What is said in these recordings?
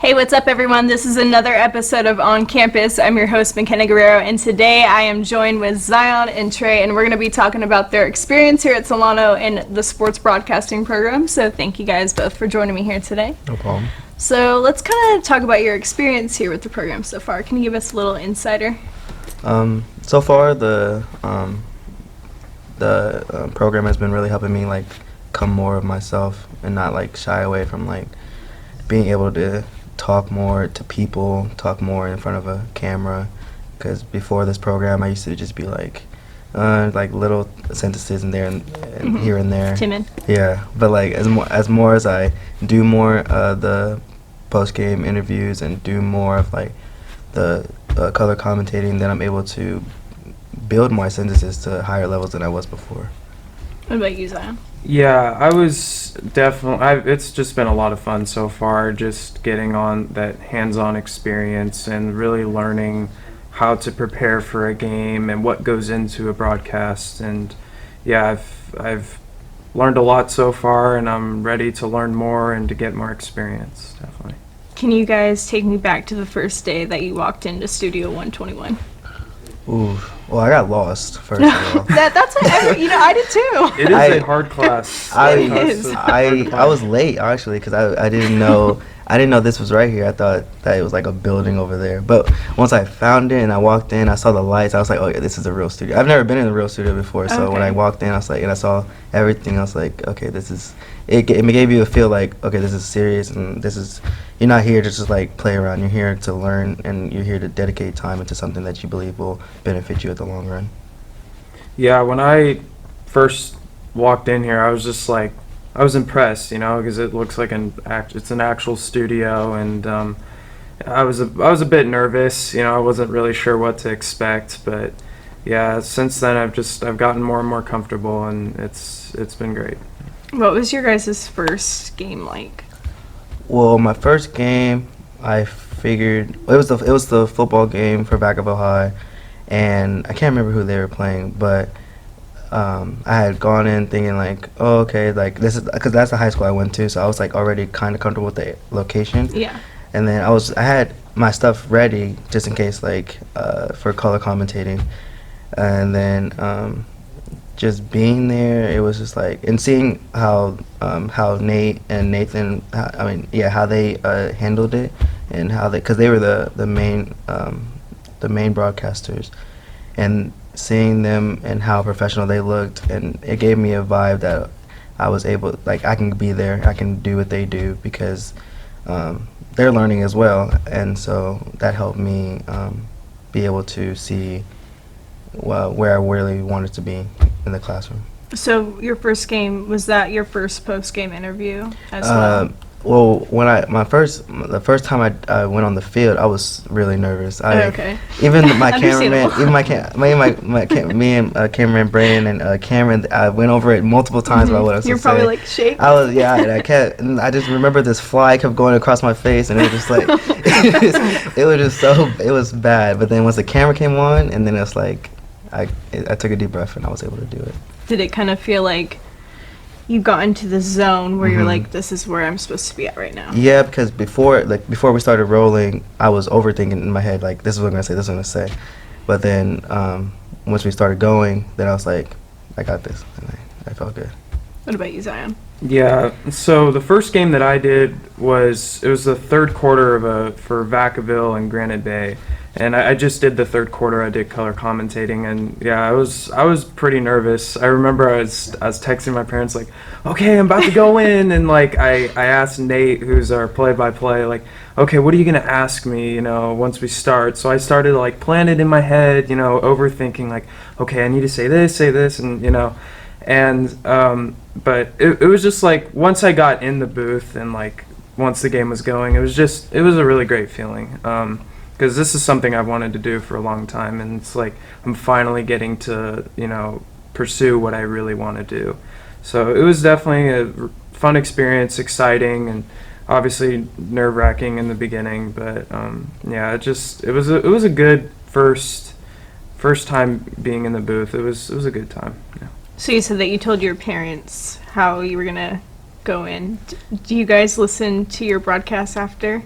Hey, what's up everyone? This is another episode of On Campus. I'm your host, Myckena Guerrero, and today I am joined with Zion and Trey, and we're going to be talking about their experience here at Solano in the sports broadcasting program. So thank you guys both for joining me here today. No problem. So let's kind of talk about your experience here with the program so far. Can you give us a little insider? So far, the program has been really helping me like come more of myself and not like shy away from like being able to talk more to people, talk more in front of a camera. Because before this program, I used to just be like little sentences in there and here and there. Timid. Yeah, but like as I do more the post game interviews and do more of like the color commentating, then I'm able to build my sentences to higher levels than I was before. What about you, Zion? Yeah, I was definitely, it's just been a lot of fun so far, just getting on that hands-on experience and really learning how to prepare for a game and what goes into a broadcast. And yeah, I've learned a lot so far, and I'm ready to learn more and to get more experience, definitely. Can you guys take me back to the first day that you walked into Studio 121? Ooh, well, I got lost first of all. That's what I did too. It is a hard class. I was late actually because I didn't know this was right here. I thought that it was like a building over there. But once I found it and I walked in, I saw the lights. I was like, oh yeah, this is a real studio. I've never been in a real studio before, so when I walked in, I was like, and I saw everything. I was like, okay, this is. It gave you a feel like, okay, this is serious, and this is. You're not here to just like play around. You're here to learn, and you're here to dedicate time into something that you believe will benefit you at the long run. Yeah, when I first walked in here, I was just like, I was impressed, because it looks like it's an actual studio, and I was a bit nervous, I wasn't really sure what to expect, but yeah, since then I've gotten more and more comfortable, and it's been great. What was your guys' first game like? Well, my first game, I figured it was the football game for Vacaville High, and I can't remember who they were playing, but I had gone in thinking like, oh, okay, like this is because that's the high school I went to, so I was like already kind of comfortable with the location. Yeah. And then I had my stuff ready just in case like for color commentating, and then just being there, it was just like, and seeing how Nate and Nathan, how they handled it, and how because they were the main broadcasters, and seeing them and how professional they looked, and it gave me a vibe that I was able, like I can be there, I can do what they do because they're learning as well, and so that helped me be able to see where I really wanted to be in the classroom. So your first game, was that your first post-game interview as well? Well, when the first time I went on the field, I was really nervous. Even my cameraman, me and cameraman Brandon and Cameron, I went over it multiple times about what I was You're supposed to say. probably like shaking. I was, yeah, and I just remember this fly kept going across my face, and it was just like, it was bad. But then once the camera came on, and then it was like, I took a deep breath and I was able to do it. Did it kind of feel like you got into the zone where you're like, this is where I'm supposed to be at right now? Yeah, because before we started rolling, I was overthinking in my head, like, this is what I'm going to say, this is what I'm going to say. But then once we started going, then I was like, I got this. And I felt good. What about you, Zion? Yeah, so the first game that I did was the third quarter for Vacaville and Granite Bay. And I just did the third quarter. I did color commentating, and yeah, I was pretty nervous. I remember I was texting my parents like, okay, I'm about to go in, and like I asked Nate, who's our play-by-play, like, okay, what are you gonna ask me, once we start? So I started like planning it in my head, overthinking like, okay, I need to say this, and but it was just like once I got in the booth and like once the game was going, it was a really great feeling. because this is something I've wanted to do for a long time, and it's like I'm finally getting to, you know, pursue what I really want to do. So it was definitely a fun experience, exciting, and obviously nerve-wracking in the beginning, but yeah, it was a good first time being in the booth. It was a good time. Yeah. So you said that you told your parents how you were gonna go in. Do you guys listen to your broadcasts after?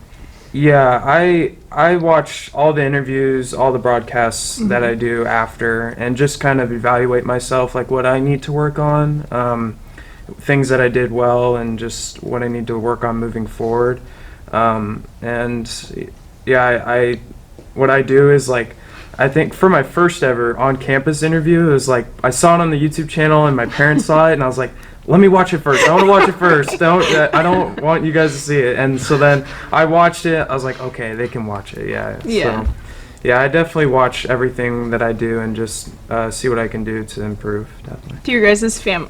Yeah, I watch all the interviews, all the broadcasts that I do after, and just kind of evaluate myself, like what I need to work on, things that I did well, and just what I need to work on moving forward. And yeah, what I do is like, I think for my first ever on-campus interview, it was like I saw it on the YouTube channel and my parents saw it, and I was like, let me watch it first. I want to watch it first. I don't want you guys to see it. And so then I watched it. I was like, okay, they can watch it. Yeah. Yeah. So, yeah, I definitely watch everything that I do and just see what I can do to improve. Definitely.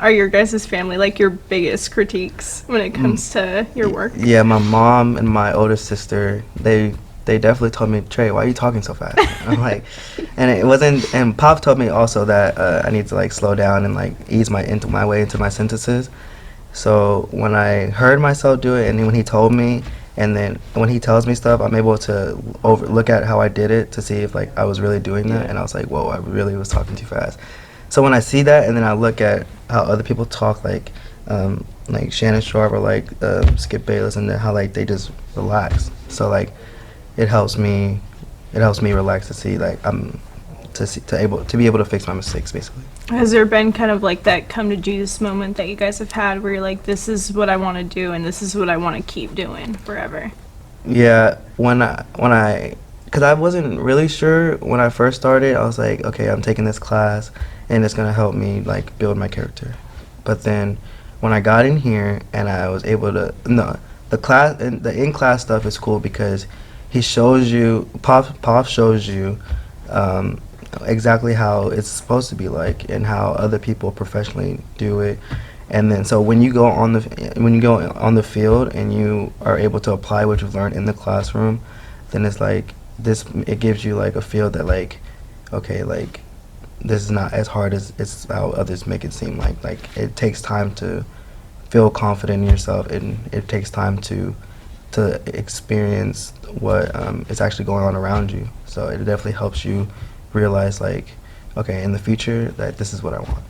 Are your guys' family like your biggest critiques when it comes to your work? Yeah, my mom and my older sister, they definitely told me, Trey, why are you talking so fast? And I'm like, and it wasn't, and Pop told me also that I need to like slow down and like ease my way into my sentences. So when I heard myself do it, and then when he told me, and then when he tells me stuff, I'm able to look at how I did it to see if like I was really doing that. And I was like, whoa, I really was talking too fast. So when I see that, and then I look at how other people talk, like Shannon Sharp or like Skip Bayless, and how like they just relax. So like, it helps me relax to see like to be able to fix my mistakes, basically. Has there been kind of like that come to Jesus moment that you guys have had where you're like, this is what I want to do and this is what I want to keep doing forever? Yeah, because I wasn't really sure when I first started. I was like, okay, I'm taking this class and it's gonna help me like build my character. But then when I got in here and I was able to, the class and the in-class stuff is cool because he shows you, Pop shows you exactly how it's supposed to be like and how other people professionally do it. And then so when you go on the field and you are able to apply what you've learned in the classroom, then it's like it gives you like a feel that like, okay, like this is not as hard as it's how others make it seem. Like it takes time to feel confident in yourself, and it takes time to experience what is actually going on around you. So it definitely helps you realize like, okay, in the future that this is what I want.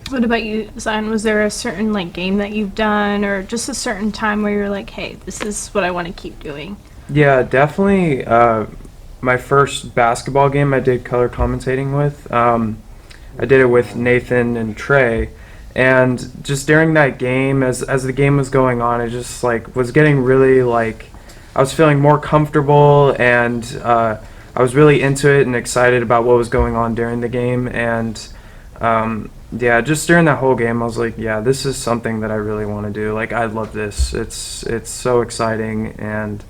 What about you, Zion? Was there a certain like game that you've done or just a certain time where you're like, hey, this is what I want to keep doing? Yeah, definitely. My first basketball game I did color commentating with. I did it with Nathan and Trey. And just during that game, as the game was going on, I just like was getting really like, I was feeling more comfortable, and I was really into it and excited about what was going on during the game. And yeah, just during that whole game, I was like, yeah, this is something that I really want to do. Like, I love this. It's so exciting, and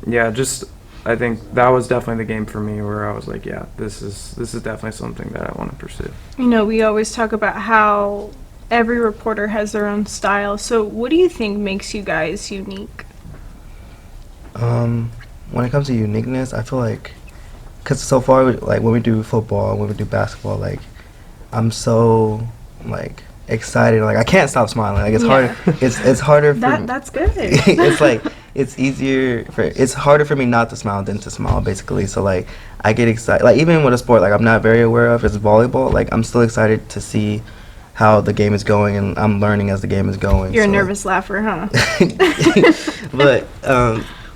yeah, just I think that was definitely the game for me where I was like, yeah, this is definitely something that I want to pursue. You know, we always talk about how every reporter has their own style. So what do you think makes you guys unique? When it comes to uniqueness, I feel like, because so far, like when we do football, when we do basketball, like I'm so like excited, like I can't stop smiling. Like it's hard. It's harder. That's good. It's like it's harder for me not to smile than to smile, basically. So like I get excited. Like even with a sport like I'm not very aware of, it's volleyball. Like I'm still excited to see how the game is going, and I'm learning as the game is going. You're a nervous laugher, huh? But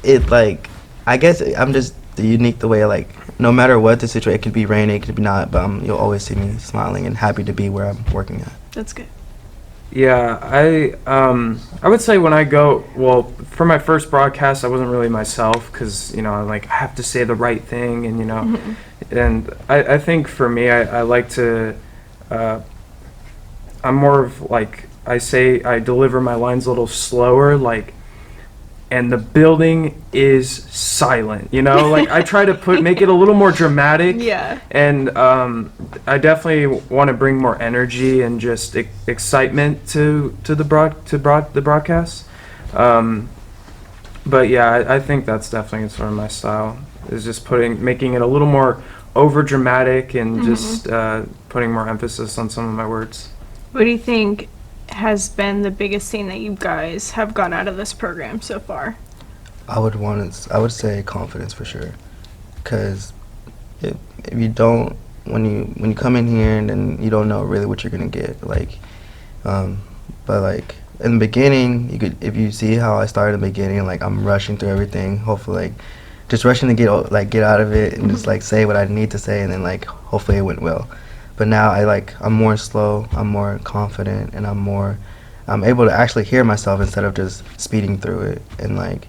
it like I guess I'm just unique the way like no matter what the situation, it could be raining, it could be not, but you'll always see me smiling and happy to be where I'm working at. That's good. Yeah, I would say when I go, well, for my first broadcast, I wasn't really myself because, you know, I have to say the right thing, and, you know, and I think for me, I like to, I'm more of like, I deliver my lines a little slower, like, and the building is silent, you know, like I try to make it a little more dramatic. Yeah. And I definitely want to bring more energy and just excitement to the broadcast. But yeah, I think that's definitely sort of my style, is just making it a little more over dramatic and just putting more emphasis on some of my words. What do you think has been the biggest thing that you guys have got out of this program so far? I would say confidence for sure, because if you don't, when you come in here and then you don't know really what you're gonna get, like, but like in the beginning, if you see how I started in the beginning, like I'm rushing through everything, hopefully like just rushing to get out of it and just like say what I need to say, and then like hopefully it went well. But now I'm more slow, I'm more confident, and I'm able to actually hear myself instead of just speeding through it, and like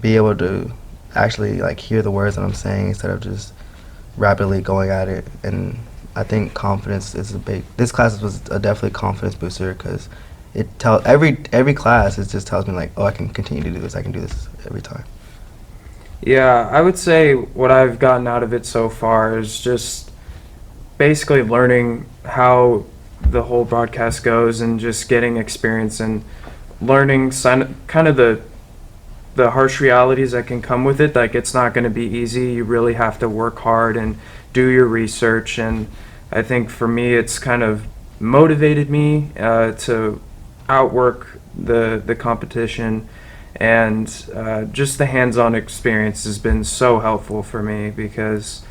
be able to actually like hear the words that I'm saying instead of just rapidly going at it. And I think confidence is this class was definitely a confidence booster, because every class it just tells me like, oh, I can continue to do this, I can do this every time. Yeah, I would say what I've gotten out of it so far is just basically learning how the whole broadcast goes and just getting experience and learning kind of the harsh realities that can come with it. Like, it's not going to be easy. You really have to work hard and do your research, and I think for me it's kind of motivated me to outwork the competition, and just the hands-on experience has been so helpful for me, because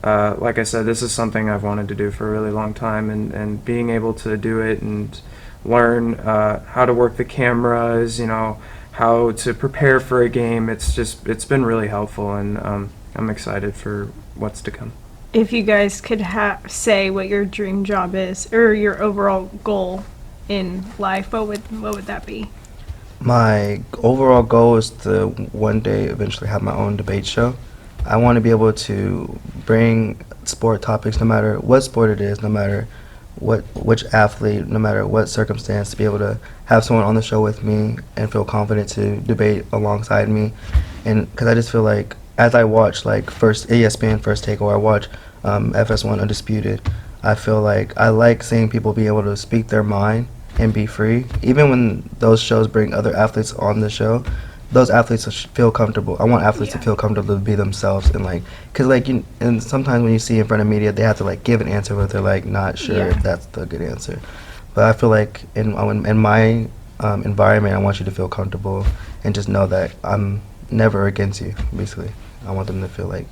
like I said, this is something I've wanted to do for a really long time, and being able to do it and learn how to work the cameras, how to prepare for a game, it's been really helpful, and I'm excited for what's to come. If you guys could say what your dream job is, or your overall goal in life, what would that be? My overall goal is to one day eventually have my own debate show. I want to be able to bring sport topics, no matter what sport it is, no matter which athlete, no matter what circumstance, to be able to have someone on the show with me and feel confident to debate alongside me. And because I just feel like, as I watch like ESPN First Take, or I watch FS1 Undisputed, I feel like I like seeing people be able to speak their mind and be free. Even when those shows bring other athletes on the show, those athletes feel comfortable. I want athletes to feel comfortable to be themselves, and like, cause like, and sometimes when you see in front of media, they have to like give an answer, but they're like not sure if that's the good answer. But I feel like in my environment, I want you to feel comfortable and just know that I'm never against you. Basically, I want them to feel like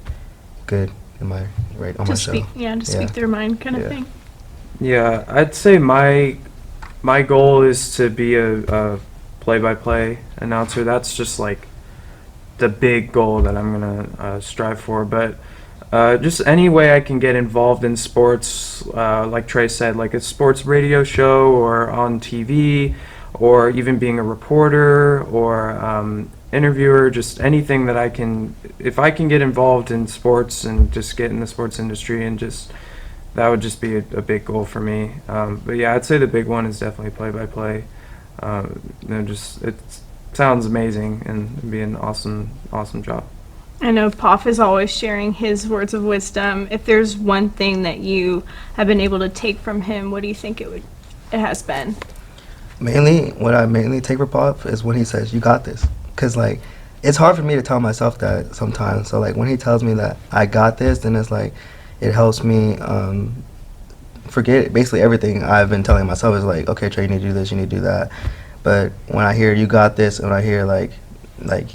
good in my on my show. To speak their mind, kind of thing. Yeah, I'd say my goal is to be a play-by-play announcer. That's just like the big goal that I'm gonna strive for. But just any way I can get involved in sports, like Trey said, like a sports radio show or on TV, or even being a reporter or interviewer, just anything that I can, if I can get involved in sports and just get in the sports industry, and just that would just be a big goal for me. But yeah, I'd say the big one is definitely play-by-play. It sounds amazing and it'd be an awesome job. I know Poff is always sharing his words of wisdom. If there's one thing that you have been able to take from him, what do you think it has been? Mainly, what I mainly take from Poff is when he says, "You got this," because like it's hard for me to tell myself that sometimes. So like when he tells me that I got this, then it's like it helps me forget basically everything I've been telling myself. Is like, okay, Trey, you need to do this, you need to do that. But when I hear "you got this," and I hear like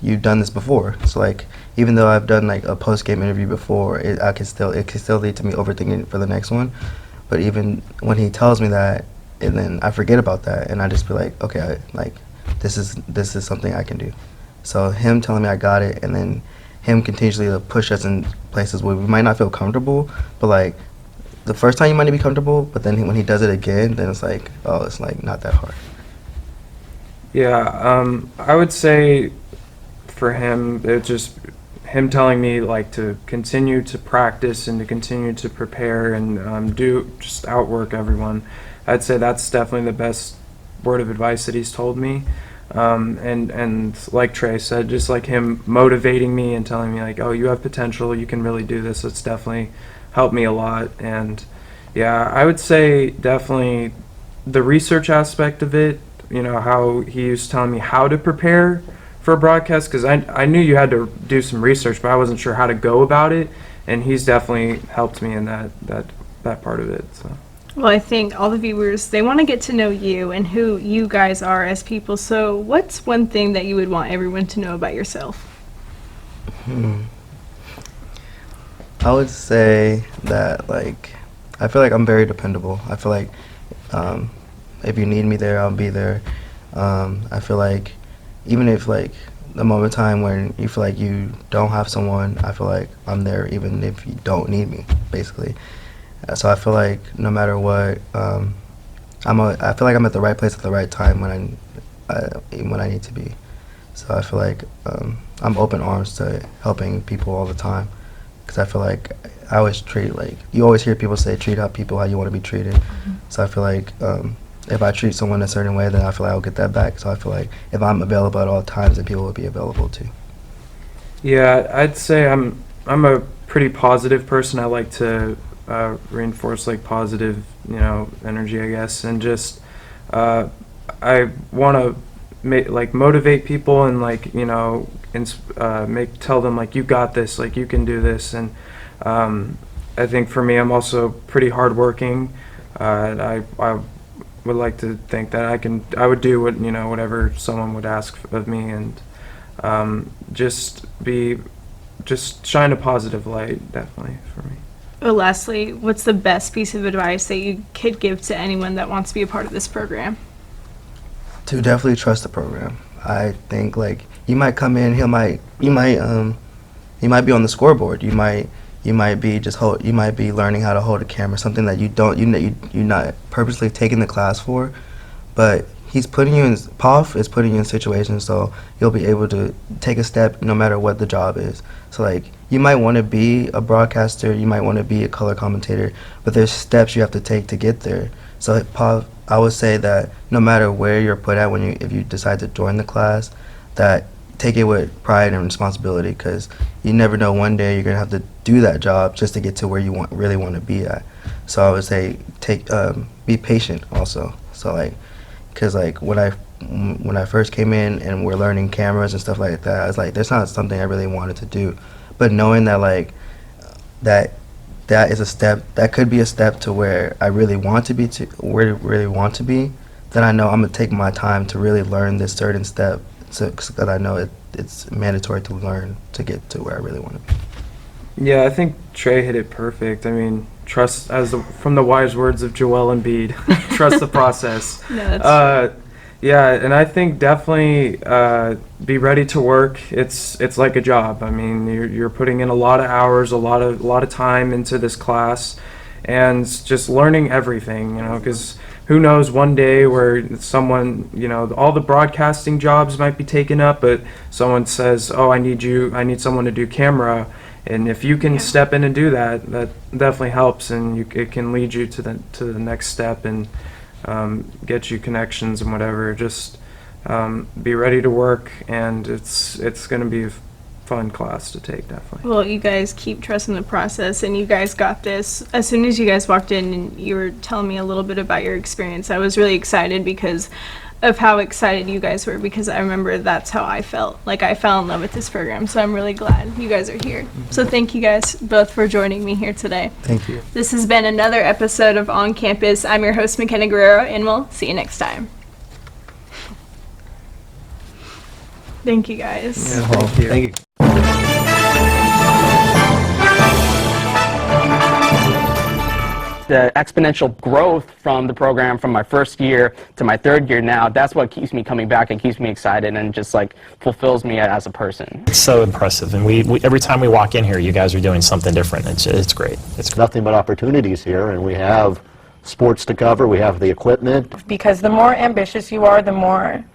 you've done this before, so like even though I've done like a post-game interview before, it can still lead to me overthinking it for the next one. But even when he tells me that, and then I forget about that, and I just feel like, okay, this is something I can do. So him telling me I got it, and then him continuously to push us in places where we might not feel comfortable, but like the first time you might not be comfortable, but then when he does it again, then it's like, oh, it's like not that hard. Yeah, I would say for him, it's just him telling me like to continue to practice and to continue to prepare and just outwork everyone. I'd say that's definitely the best word of advice that he's told me. And like Trey said, just like him motivating me and telling me like, oh, you have potential, you can really do this. It's definitely helped me a lot. And yeah, I would say definitely the research aspect of it, how he was telling me how to prepare for a broadcast, because I knew you had to do some research, but I wasn't sure how to go about it, and he's definitely helped me in that part of it. So. Well, I think all the viewers, they want to get to know you and who you guys are as people. So what's one thing that you would want everyone to know about yourself? I would say that, like, I feel like I'm very dependable. I feel like if you need me there, I'll be there. I feel like even if, like, the moment in time when you feel like you don't have someone, I feel like I'm there even if you don't need me, basically. So I feel like no matter what, I feel like I'm at the right place at the right time when I need to be. So I feel like I'm open arms to helping people all the time, because I feel like I always treat, like, you always hear people say treat people how you want to be treated. Mm-hmm. So I feel like if I treat someone a certain way, then I feel like I'll get that back. So I feel like if I'm available at all times, then people will be available too. Yeah, I'd say I'm a pretty positive person. I like to reinforce, like, positive, energy, I guess, and just I want to motivate people and, like, tell them, like, you got this, like, you can do this. And I think for me, I'm also pretty hardworking. I would like to think that I would do whatever someone would ask of me, and just shine a positive light, definitely, for me. Well, lastly, what's the best piece of advice that you could give to anyone that wants to be a part of this program? To definitely trust the program. I think, like, you might come in, you might be on the scoreboard. You might be learning how to hold a camera, something that you're not purposely taking the class for, but Paul is putting you in situations so you'll be able to take a step no matter what the job is. So, like, you might want to be a broadcaster, you might want to be a color commentator, but there's steps you have to take to get there. So Paul, I would say that no matter where you're put at if you decide to join the class, that take it with pride and responsibility, because you never know, one day you're gonna have to do that job just to get to where you really want to be at. So I would say be patient also. So, like, because, like, when I first came in and we're learning cameras and stuff like that, I was like, that's not something I really wanted to do. But knowing that, like, that is a step, that could be a step to where I really want to be, then I know I'm gonna take my time to really learn this certain step, because I know it's mandatory to learn to get to where I really want to be. Yeah, I think Trey hit it perfect. I mean, trust, from the wise words of Joel Embiid, trust the process. No, that's true. Yeah, and I think definitely be ready to work. It's like a job. I mean, you're putting in a lot of hours, a lot of time into this class, and just learning everything. Because who knows, one day where someone, all the broadcasting jobs might be taken up, but someone says, "Oh, I need someone to do camera." And if you can step in and do that, that definitely helps, and it can lead you to the next step and get you connections and whatever. Just be ready to work, and it's going to be a fun class to take, definitely. Well, you guys keep trusting the process, and you guys got this. As soon as you guys walked in and you were telling me a little bit about your experience, I was really excited because of how excited you guys were, because I remember that's how I felt. Like, I fell in love with this program, so I'm really glad you guys are here. So thank you guys both for joining me here today. Thank you. This has been another episode of On Campus. I'm your host, Myckena Guerrero, and we'll see you next time. Thank you, guys. Yeah, thank you. Thank you. The exponential growth from the program from my first year to my third year now, that's what keeps me coming back and keeps me excited and just, like, fulfills me as a person. It's so impressive, and we every time we walk in here, you guys are doing something different. It's great. It's nothing but opportunities here, and we have sports to cover, we have the equipment. Because the more ambitious you are, the more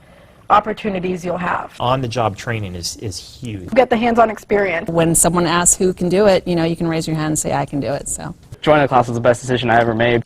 opportunities you'll have. On-the-job training is huge. You get the hands-on experience. When someone asks who can do it, you can raise your hand and say, I can do it. So Joining the class was the best decision I ever made.